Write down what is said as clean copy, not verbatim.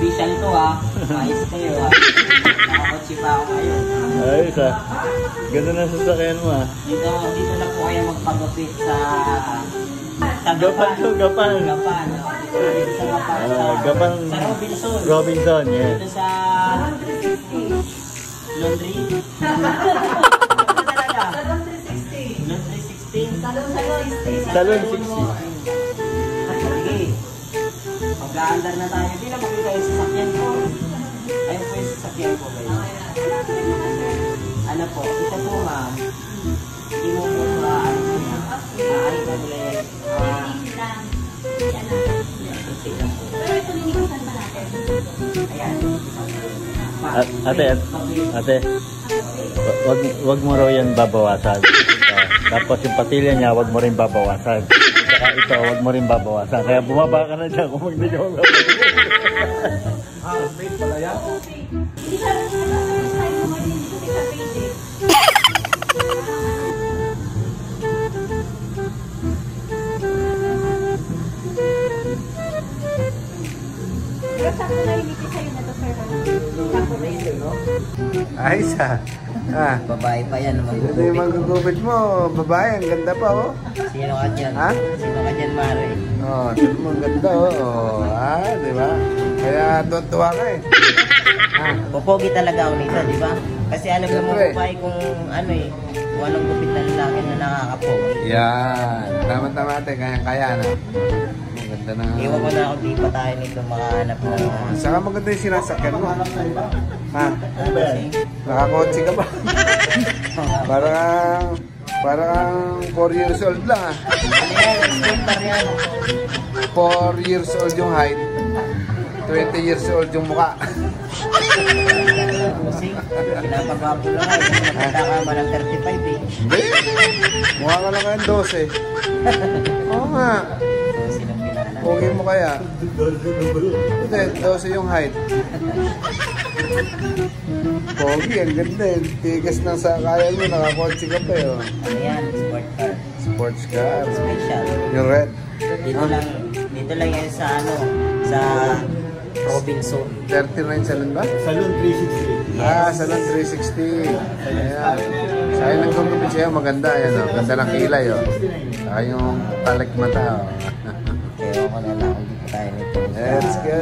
Special to ha. Ayos kayo ha. Nakakotsi pa ako ngayon. Ayos ha. Ganda na sasakyan mo ha. Dito na po kayo magpagupit sa Gapan to, Gapan. Gapan. Dito sa Gapan. Gapan. Sa Robinson. Robinson, yes. Dito sa Laundry. Laundry 16. Salon 60. Sige. Mag-aandar na tayo. Hindi na makita yung sasakyan ko. Ayun po yung sasakyan ko guys. Ano po? Ito po ma'am. Hindi mo po sa ano po na. Ay ka nila yan. Pero ito linisan pa natin. Ayan. Ate. Wag mo raw yan babawasan. Tapos yung patilya niya, wag mo rin babawasan. Saka ito, wag mo rin babawasan. Kaya bumaba ka na dyan kung hindi ka magbabawasan. Made pala yan? Hindi ka rin tayo mo ngayon dito sa page. Pero sakto na limiti sa'yo na to, sir. Sakto na yun. Ayos ha. Babae pa yan. Ito yung magugupit mo. Babae, ang ganda pa oh. Sino ka dyan? Ha? Sino ka dyan, Mare? Oh, ito mo ang ganda oh. Di ba? Kaya tuwa ka eh. Popogi talaga ako nito, di ba? Kasi alam mo Siyempre. babae kung ano eh, kung anong gupit na lalaki na nakakapogi. Yan. Tama-tama ate, kaya-kaya na. Ang ganda na. Iwan ko na ako di pa tayo nito makahanap na. Saka maganda yung sinasakyan mo. Ha? Ano kasi? Nakakotse ka ba? Parang 4 years old lang ah. Ano yan? Scooter yan. 4 years old yung height. 20 years old yung mukha. Kasi pinapagwapo lang ay kasi maganda ka ba ng 35 eh. Hindi. Mukha ka lang kayong 12. Oo nga. So, sinong pinaalam? Pogi mo kaya? Hindi, 12 yung height. Pogi, ang ganda eh. Tigas ng sakayan mo, nakakotse ka pa yun. Ano yan? Sport car. Sports car. Special. Yung red. Dito lang yan sa ano, sa Robinson. 39 salon ba? Salon 360. Salon 360. Ayan. Sa'yo nagkukupit sa'yo, maganda. Ayan, oh. Ganda ng kilay. Oh. Saka yung talik mata. Oh. Ewan ko na lang kung di pa tayo nito. Let's go.